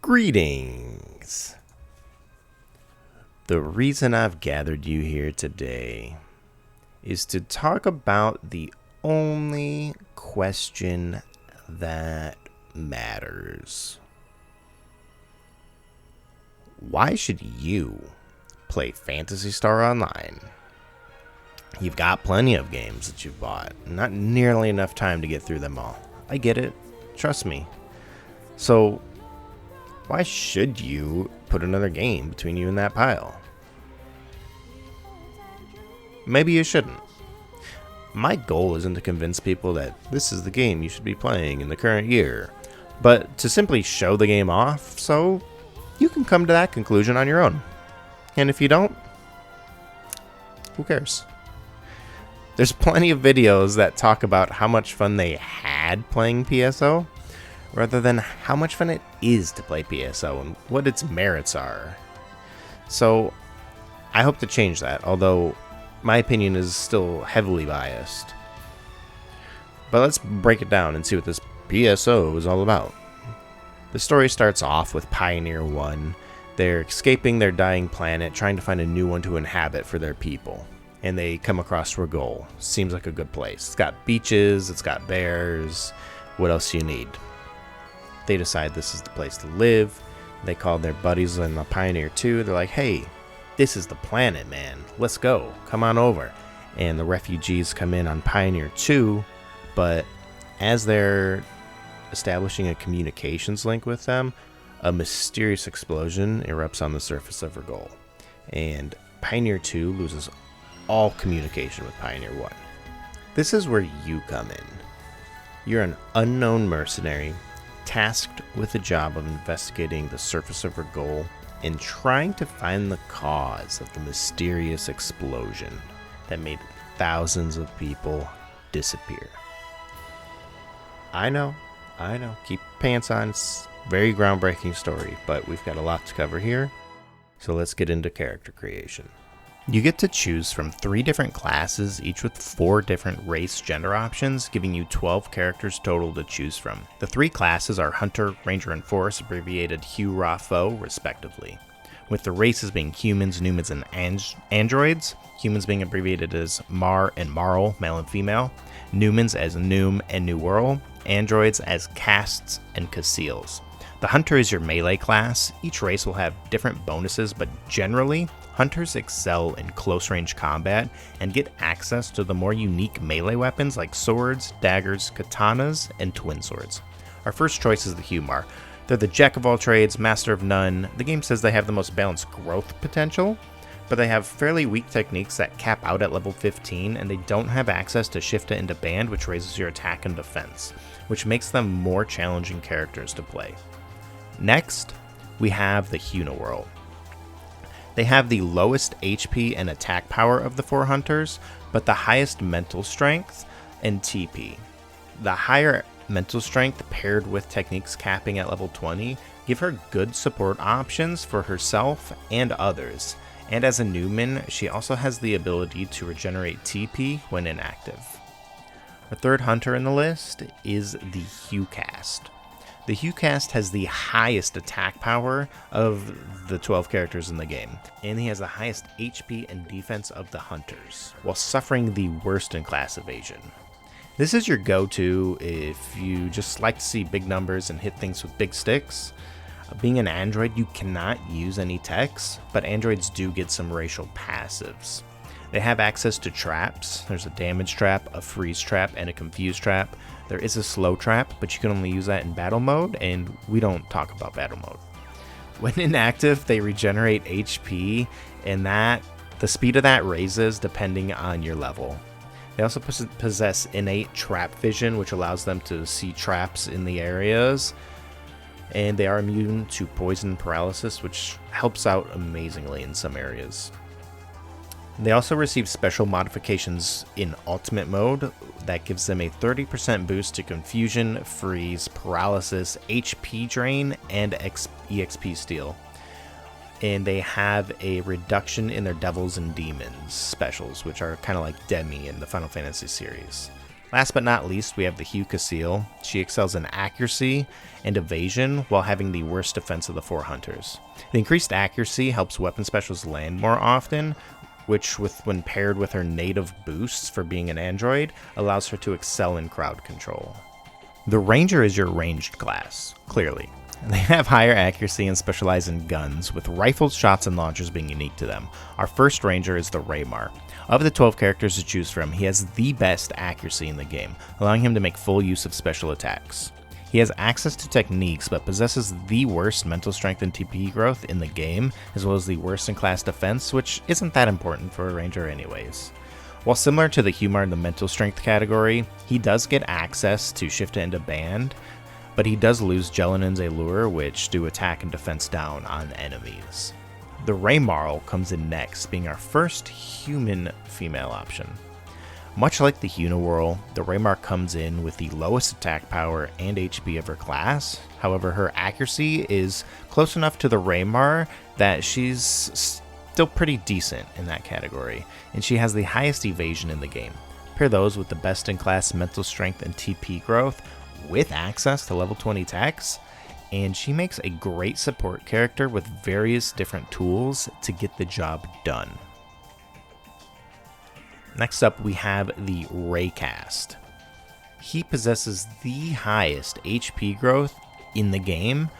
Greetings! The reason I've gathered you here today is to talk about the only question that matters. Why should you play Phantasy Star Online? You've got plenty of games that you've bought, not nearly enough time to get through them all. I get it, trust me. So, why should you put another game between you and that pile? Maybe you shouldn't. My goal isn't to convince people that this is the game you should be playing in the current year, but to simply show the game off so you can come to that conclusion on your own. And if you don't, who cares? There's plenty of videos that talk about how much fun they had playing PSO, rather than how much fun it is to play PSO and what its merits are. So, I hope to change that, although my opinion is still heavily biased. But let's break it down and see what this PSO is all about. The story starts off with Pioneer 1. They're escaping their dying planet, trying to find a new one to inhabit for their people. And they come across Rigol. Seems like a good place. It's got beaches, it's got bears. What else do you need? They decide this is the place to live. They call their buddies in the Pioneer 2. They're like, hey, this is the planet, man. Let's go. Come on over. And the refugees come in on Pioneer 2, but as they're establishing a communications link with them, a mysterious explosion erupts on the surface of Rigol. And Pioneer 2 loses all communication with Pioneer 1. This is where you come in. You're an unknown mercenary tasked with the job of investigating the surface of Rigol and trying to find the cause of the mysterious explosion that made thousands of people disappear. I know, keep your pants on, it's a very groundbreaking story, but we've got a lot to cover here, so let's get into character creation. You get to choose from 3 different classes, each with 4 different race gender options, giving you 12 characters total to choose from. The 3 classes are Hunter, Ranger, and Force, abbreviated Hugh, Ra, Foe, respectively, with the races being humans, Numens, and androids, humans being abbreviated as Mar and Marl, male and female, Numens as Noom and New World, androids as Casts and Cassiles. The Hunter is your melee class. Each race will have different bonuses, but generally, Hunters excel in close-range combat and get access to the more unique melee weapons like swords, daggers, katanas, and twin swords. Our first choice is the Humar. They're the jack of all trades, master of none. The game says they have the most balanced growth potential, but they have fairly weak techniques that cap out at level 15, and they don't have access to Shifta into Band, which raises your attack and defense, which makes them more challenging characters to play. Next, we have the Huniworld. They have the lowest HP and attack power of the 4 hunters, but the highest mental strength and TP. The higher mental strength paired with techniques capping at level 20 give her good support options for herself and others, and as a Numen, she also has the ability to regenerate TP when inactive. Our third hunter in the list is the Huecast. The Huecast has the highest attack power of the 12 characters in the game, and he has the highest HP and defense of the hunters, while suffering the worst in class evasion. This is your go-to if you just like to see big numbers and hit things with big sticks. Being an android, you cannot use any techs, but androids do get some racial passives. They have access to traps. There's a damage trap, a freeze trap, and a confuse trap. There is a slow trap, but you can only use that in battle mode, and we don't talk about battle mode. When inactive, they regenerate HP, and the speed of that raises depending on your level. They also possess innate trap vision, which allows them to see traps in the areas, and they are immune to poison paralysis, which helps out amazingly in some areas. They also receive special modifications in Ultimate Mode that gives them a 30% boost to Confusion, Freeze, Paralysis, HP Drain, and EXP Steal. And they have a reduction in their Devils and Demons specials, which are kind of like Demi in the Final Fantasy series. Last but not least, we have the Hugh Casil. She excels in accuracy and evasion while having the worst defense of the 4 hunters. The increased accuracy helps weapon specials land more often, which, when paired with her native boosts for being an android, allows her to excel in crowd control. The Ranger is your ranged class, clearly. They have higher accuracy and specialize in guns, with rifles, shots, and launchers being unique to them. Our first Ranger is the Raymar. Of the 12 characters to choose from, he has the best accuracy in the game, allowing him to make full use of special attacks. He has access to techniques, but possesses the worst mental strength and TP growth in the game, as well as the worst in class defense, which isn't that important for a Ranger anyways. While similar to the Humar in the mental strength category, he does get access to shift into band, but he does lose Gelanin's Allure, which do attack and defense down on enemies. The Raymarl comes in next, being our first human female option. Much like the Uniwhirl, the Raymar comes in with the lowest attack power and HP of her class. However, her accuracy is close enough to the Raymar that she's still pretty decent in that category, and she has the highest evasion in the game. Pair those with the best in class mental strength and TP growth with access to level 20 techs, and she makes a great support character with various different tools to get the job done. Next up, we have the Raycast. He possesses the highest HP growth in the game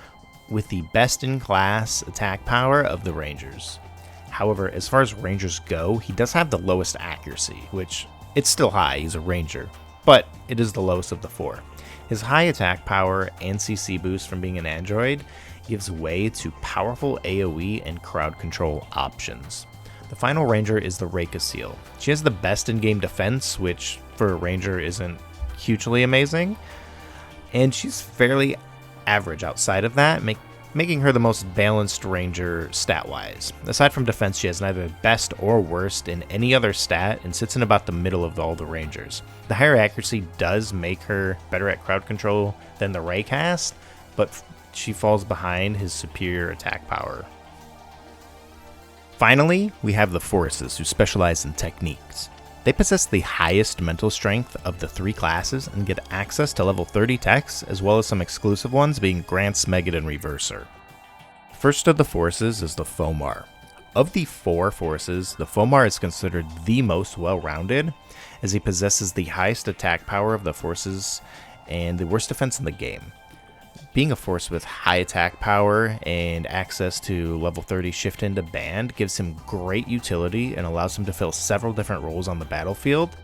with the best in class attack power of the Rangers. However, as far as Rangers go, he does have the lowest accuracy, which it's still high, he's a Ranger, but it is the lowest of the 4. His high attack power and CC boost from being an android gives way to powerful AoE and crowd control options. The final Ranger is the Raycasil. She has the best in-game defense, which for a Ranger isn't hugely amazing, and she's fairly average outside of that, making her the most balanced Ranger stat-wise. Aside from defense, she has neither best or worst in any other stat and sits in about the middle of all the Rangers. The higher accuracy does make her better at crowd control than the Raycast, but she falls behind his superior attack power. Finally, we have the Forces, who specialize in techniques. They possess the highest mental strength of the 3 classes and get access to level 30 techs, as well as some exclusive ones being Grants, Megid, and Reverser. First of the Forces is the Fomar. Of the 4 Forces, the Fomar is considered the most well-rounded, as he possesses the highest attack power of the Forces and the worst defense in the game. Being a force with high attack power and access to level 30 shift into band gives him great utility and allows him to fill several different roles on the battlefield.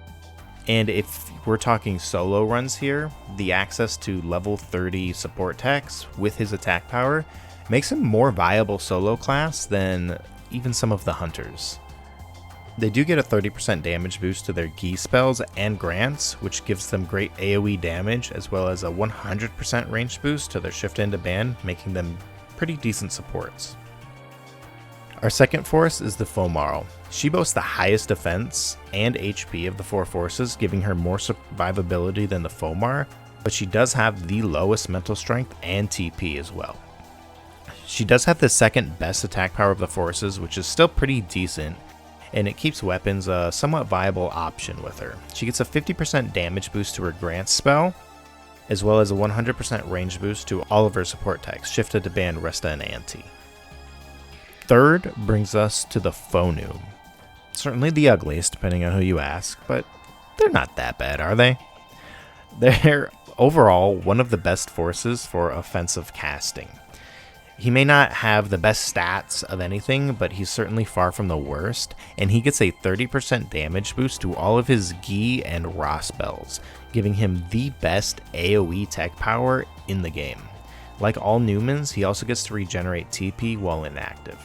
And if we're talking solo runs here, the access to level 30 support techs with his attack power makes him more viable solo class than even some of the hunters. They do get a 30% damage boost to their Gi spells and grants, which gives them great AoE damage, as well as a 100% range boost to their shift into band, making them pretty decent supports. Our second force is the Fomarl. She boasts the highest defense and HP of the 4 forces, giving her more survivability than the Fomar, but she does have the lowest mental strength and TP as well. She does have the second best attack power of the forces, which is still pretty decent, and it keeps weapons a somewhat viable option with her. She gets a 50% damage boost to her Grant spell, as well as a 100% range boost to all of her support techs, shifted to band, Resta, and Anti. Third brings us to the Phonum. Certainly the ugliest, depending on who you ask, but they're not that bad, are they? They're overall one of the best forces for offensive casting. He may not have the best stats of anything, but he's certainly far from the worst, and he gets a 30% damage boost to all of his Gi and Ra spells, giving him the best AoE tech power in the game. Like all Newmans, he also gets to regenerate TP while inactive.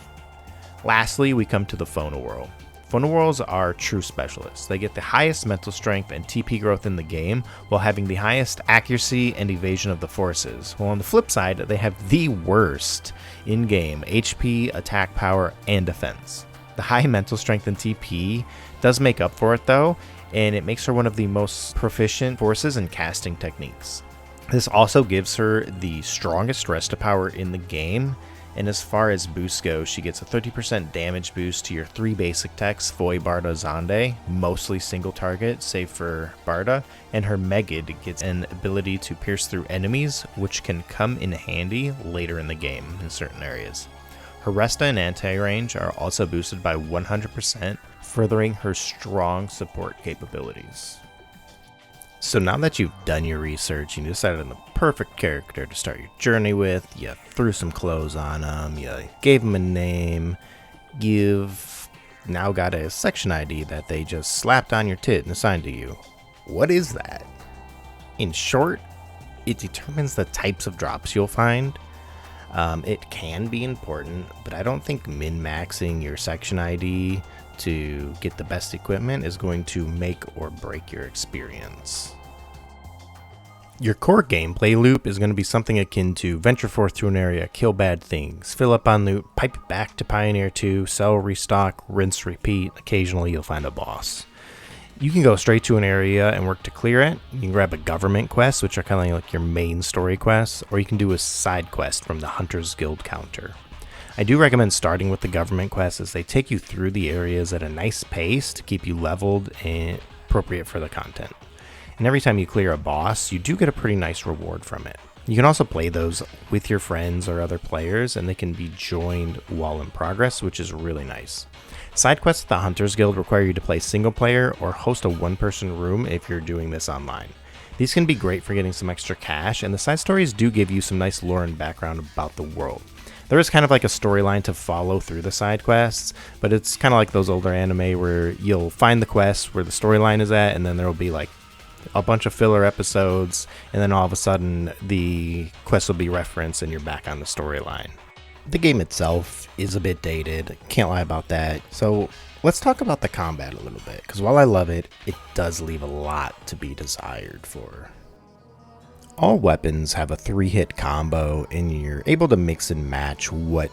Lastly, we come to the Phonowhirl. Phonowhirls are true specialists. They get the highest mental strength and TP growth in the game, while having the highest accuracy and evasion of the forces. While on the flip side, they have the worst in-game HP, attack power, and defense. The high mental strength and TP does make up for it though, and it makes her one of the most proficient forces in casting techniques. This also gives her the strongest Resta power in the game, And as far as boosts go, she gets a 30% damage boost to your 3 basic techs, Foy, Barda, Zande, mostly single target, save for Barda, and her Megid gets an ability to pierce through enemies, which can come in handy later in the game in certain areas. Her Resta and anti-range are also boosted by 100%, furthering her strong support capabilities. So now that you've done your research, you decided on the perfect character to start your journey with, you threw some clothes on them, you gave them a name, you've now got a section ID that they just slapped on your tit and assigned to you. What is that? In short, it determines the types of drops you'll find. It can be important, but I don't think min-maxing your section ID to get the best equipment is going to make or break your experience. Your core gameplay loop is going to be something akin to venture forth to an area, kill bad things, fill up on loot, pipe it back to Pioneer 2, sell, restock, rinse, repeat. Occasionally you'll find a boss. You can go straight to an area and work to clear it. You can grab a government quest, which are kind of like your main story quests, or you can do a side quest from the Hunter's Guild counter. I do recommend starting with the government quests as they take you through the areas at a nice pace to keep you leveled and appropriate for the content. And every time you clear a boss, you do get a pretty nice reward from it. You can also play those with your friends or other players, and they can be joined while in progress, which is really nice. Side quests at the Hunter's Guild require you to play single player or host a one-person room if you're doing this online. These can be great for getting some extra cash, and the side stories do give you some nice lore and background about the world. There is kind of like a storyline to follow through the side quests, but it's kind of like those older anime where you'll find the quest where the storyline is at, and then there will be like a bunch of filler episodes, and then all of a sudden the quest will be referenced and you're back on the storyline. The game itself is a bit dated, can't lie about that. So let's talk about the combat a little bit, because while I love it, it does leave a lot to be desired for. All weapons have a 3-hit combo, and you're able to mix and match what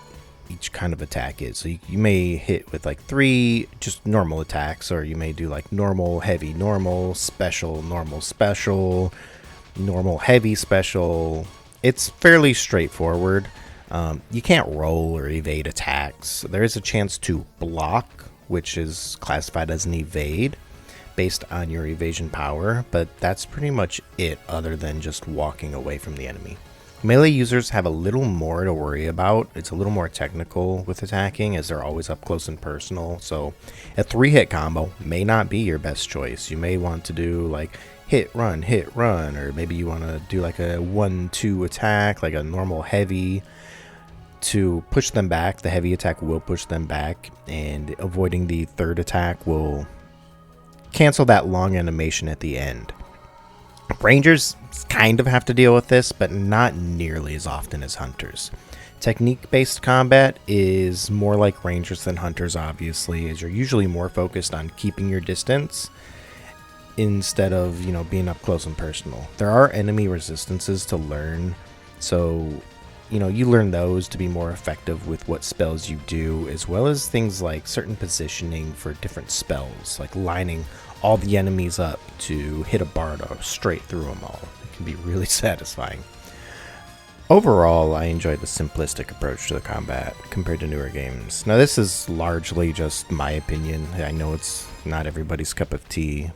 each kind of attack is. So you may hit with like 3 just normal attacks, or you may do like normal, heavy, normal, special, normal, special, normal, heavy, special. It's fairly straightforward. You can't roll or evade attacks. There is a chance to block, which is classified as an evade based on your evasion power, but that's pretty much it other than just walking away from the enemy. Melee users have a little more to worry about. It's a little more technical with attacking as they're always up close and personal, so a 3-hit combo may not be your best choice. You may want to do like hit, run, or maybe you want to do like a 1-2 attack, like a normal heavy to push them back. The heavy attack will push them back, and avoiding the third attack will cancel that long animation at the end. Rangers kind of have to deal with this, but not nearly as often as hunters. Technique-based combat is more like rangers than hunters, obviously, as you're usually more focused on keeping your distance instead of, being up close and personal. There are enemy resistances to learn, so you learn those to be more effective with what spells you do, as well as things like certain positioning for different spells, like lining all the enemies up to hit a Bardo straight through them all. It can be really satisfying. Overall, I enjoy the simplistic approach to the combat compared to newer games. Now, this is largely just my opinion. I know it's not everybody's cup of tea.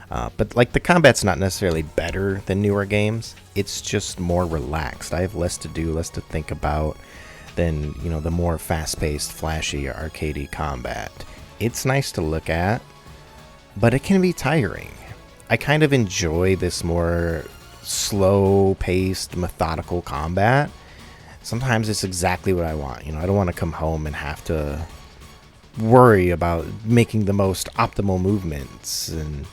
But the combat's not necessarily better than newer games. It's just more relaxed. I have less to do, less to think about than, the more fast-paced, flashy, arcadey combat. It's nice to look at, but it can be tiring. I kind of enjoy this more slow-paced, methodical combat. Sometimes it's exactly what I want. I don't want to come home and have to worry about making the most optimal movements and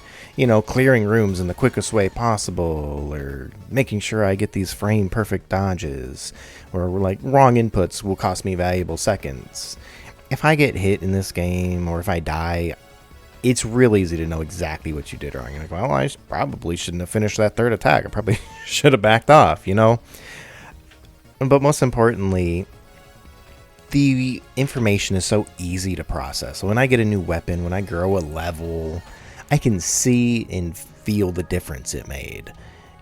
clearing rooms in the quickest way possible, or making sure I get these frame perfect dodges, or wrong inputs will cost me valuable seconds. If I get hit in this game, or if I die, it's real easy to know exactly what you did wrong. You're like, well, I probably shouldn't have finished that third attack. I probably should have backed off, But most importantly, the information is so easy to process. So when I get a new weapon, when I grow a level, I can see and feel the difference it made.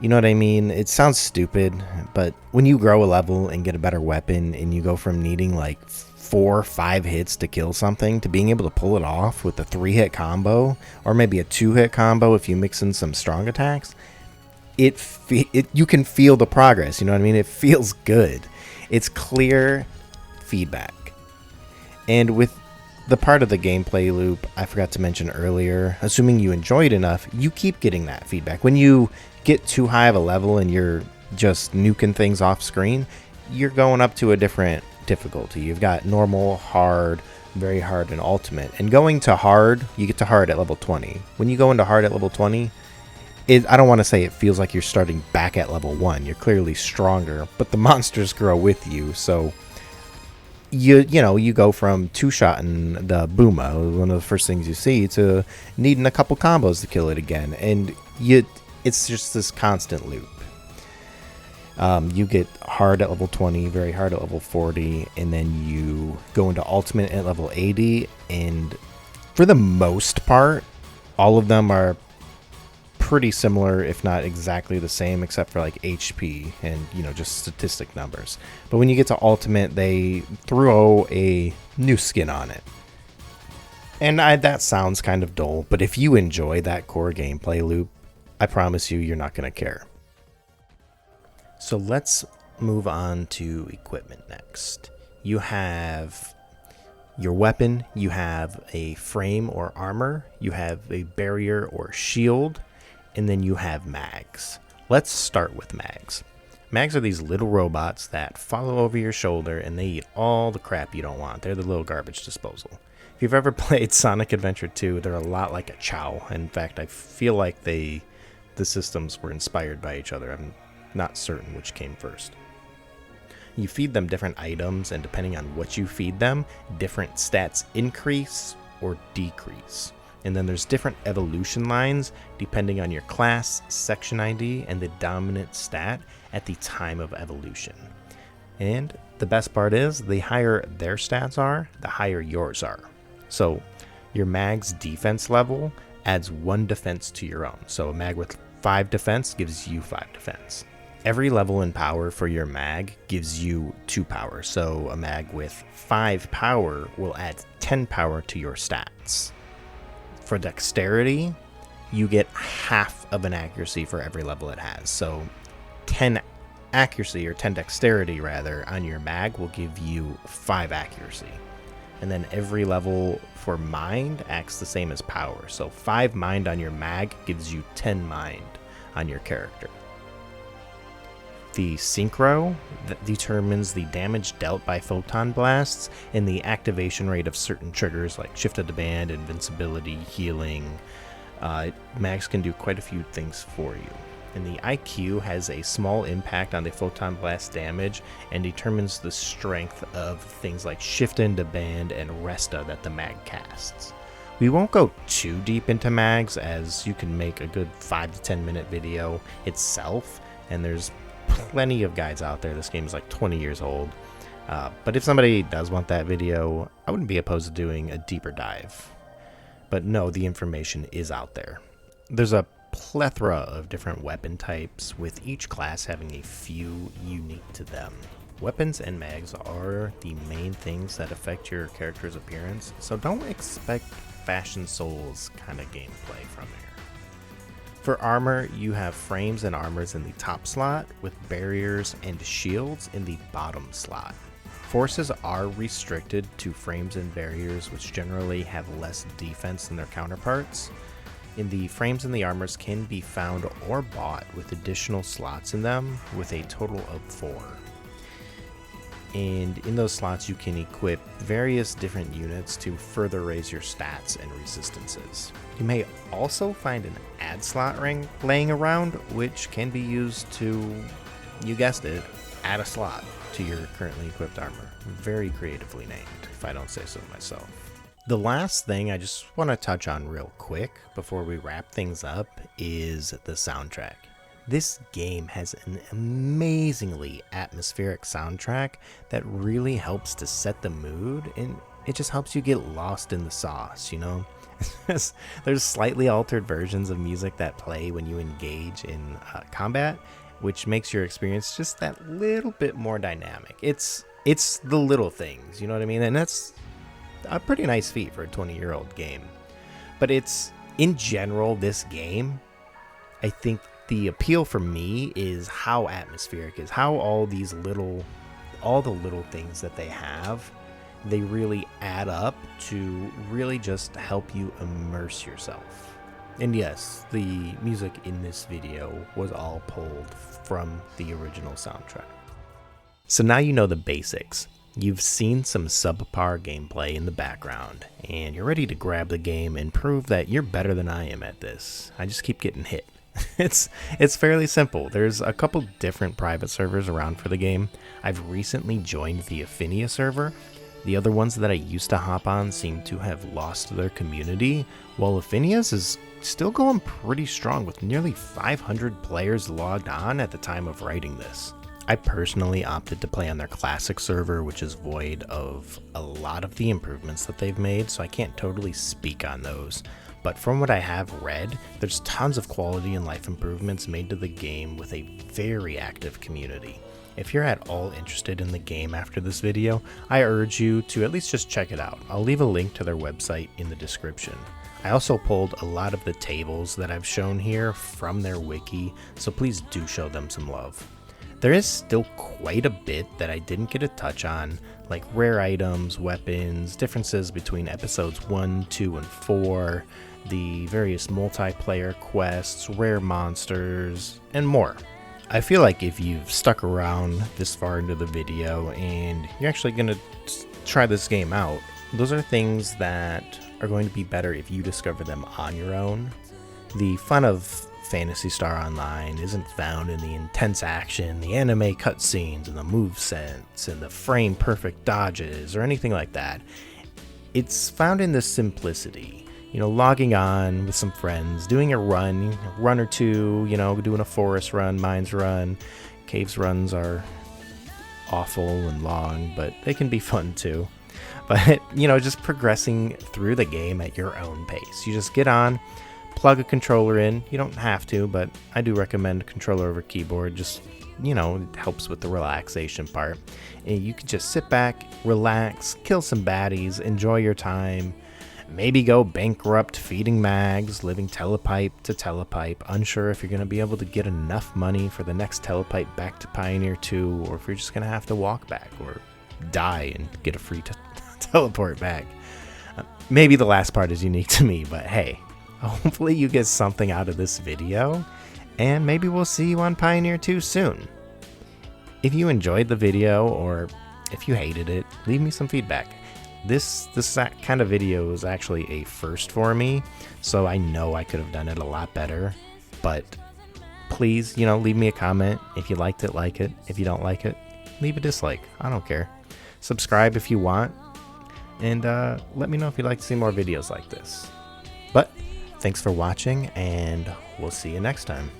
You know what I mean? It sounds stupid, but when you grow a level and get a better weapon and you go from needing like 4 or 5 hits to kill something to being able to pull it off with a 3-hit combo or maybe a 2-hit combo if you mix in some strong attacks, you can feel the progress. You know what I mean? It feels good. It's clear feedback. And with the part of the gameplay loop I forgot to mention earlier, assuming you enjoyed enough, you keep getting that feedback. When you get too high of a level and you're just nuking things off screen, you're going up to a different difficulty. You've got normal, hard, very hard, and ultimate. And going to hard, you get to hard at level 20. When you go into hard at level 20, I don't want to say it feels like you're starting back at level 1. You're clearly stronger, but the monsters grow with you, so you go from 2-shotting the Booma, one of the first things you see, to needing a couple combos to kill it again, and it's just this constant loop. You get hard at level 20, very hard at level 40, and then you go into ultimate at level 80, and for the most part, all of them are pretty similar, if not exactly the same, except for like HP and just statistic numbers. But when you get to ultimate, they throw a new skin on it. And that sounds kind of dull, but if you enjoy that core gameplay loop, I promise you're not going to care. So let's move on to equipment next. You have your weapon, you have a frame or armor, you have a barrier or shield, and then you have mags. Let's start with mags. Mags are these little robots that follow over your shoulder and they eat all the crap you don't want. They're the little garbage disposal. If you've ever played Sonic Adventure 2, they're a lot like a Chow. In fact, I feel like the systems were inspired by each other. I'm not certain which came first. You feed them different items, and depending on what you feed them, different stats increase or decrease. And then there's different evolution lines depending on your class, section ID, and the dominant stat at the time of evolution. And the best part is, the higher their stats are, the higher yours are. So your mag's defense level adds 1 defense to your own. So a mag with 5 defense gives you 5 defense. Every level in power for your mag gives you 2 power. So a mag with 5 power will add 10 power to your stats. For dexterity, you get half of an accuracy for every level it has. So 10 accuracy, or 10 dexterity rather, on your mag will give you 5 accuracy. And then every level for mind acts the same as power. So 5 mind on your mag gives you 10 mind on your character. The synchro that determines the damage dealt by photon blasts and the activation rate of certain triggers like shift of the band, invincibility, healing. Mags can do quite a few things for you. And the IQ has a small impact on the photon blast damage and determines the strength of things like shift into band and resta that the mag casts. We won't go too deep into mags, as you can make a good 5 to 10 minute video itself, and there's plenty of guides out there. This game is like 20 years old. But if somebody does want that video, I wouldn't be opposed to doing a deeper dive. But no, the information is out there. There's a plethora of different weapon types, with each class having a few unique to them. Weapons and mags are the main things that affect your character's appearance, so don't expect Fashion Souls kind of gameplay from here. For armor, you have frames and armors in the top slot, with barriers and shields in the bottom slot. Forces are restricted to frames and barriers, which generally have less defense than their counterparts. In the frames and the armors can be found or bought with additional slots in them, with a total of 4. And in those slots you can equip various different units to further raise your stats and resistances. You may also find an add slot ring laying around, which can be used to, you guessed it, add a slot to your currently equipped armor. Very creatively named, if I don't say so myself. The last thing I just want to touch on real quick before we wrap things up is the soundtrack. This game has an amazingly atmospheric soundtrack that really helps to set the mood, and it just helps you get lost in the sauce, There's slightly altered versions of music that play when you engage in combat, which makes your experience just that little bit more dynamic. It's the little things, you know what I mean? And that's a pretty nice feat for a 20-year-old game. But it's, in general, this game, I think the appeal for me is how atmospheric it is, how all the little things that they have, they really add up to really just help you immerse yourself. And yes, the music in this video was all pulled from the original soundtrack. So now you know the basics. You've seen some subpar gameplay in the background, and you're ready to grab the game and prove that you're better than I am at this. I just keep getting hit. It's fairly simple. There's a couple different private servers around for the game. I've recently joined the Ephinea server. The other ones that I used to hop on seem to have lost their community, while Ephinea's is still going pretty strong with nearly 500 players logged on at the time of writing this. I personally opted to play on their classic server, which is void of a lot of the improvements that they've made, so I can't totally speak on those. But from what I have read, there's tons of quality and life improvements made to the game with a very active community. If you're at all interested in the game after this video, I urge you to at least just check it out. I'll leave a link to their website in the description. I also pulled a lot of the tables that I've shown here from their wiki, so please do show them some love. There is still quite a bit that I didn't get a touch on, like rare items, weapons, differences between episodes 1, 2, and 4, the various multiplayer quests, rare monsters, and more. I feel like if you've stuck around this far into the video and you're actually going to try this game out, those are things that are going to be better if you discover them on your own. The fun of Phantasy Star Online isn't found in the intense action, the anime cutscenes, and the movesets, and the frame-perfect dodges, or anything like that. It's found in the simplicity. You know, logging on with some friends, doing a run or two, you know, doing a forest run, mines run. Caves runs are awful and long, but they can be fun too. But, you know, just progressing through the game at your own pace. You just get on, plug a controller in. You don't have to, but I do recommend controller over keyboard. Just, you know, it helps with the relaxation part. And you can just sit back, relax, kill some baddies, enjoy your time. Maybe go bankrupt feeding mags, living telepipe to telepipe, unsure if you're going to be able to get enough money for the next telepipe back to Pioneer 2, or if you're just going to have to walk back or die and get a free teleport back. Maybe the last part is unique to me, but hey, hopefully you get something out of this video, and maybe we'll see you on Pioneer 2 soon. If you enjoyed the video, or if you hated it, leave me some feedback. This kind of video is actually a first for me, so I know I could have done it a lot better, but please, you know, leave me a comment. If you liked it, like it. If you don't like it, leave a dislike. I don't care. Subscribe if you want, and let me know if you'd like to see more videos like this. But thanks for watching, and we'll see you next time.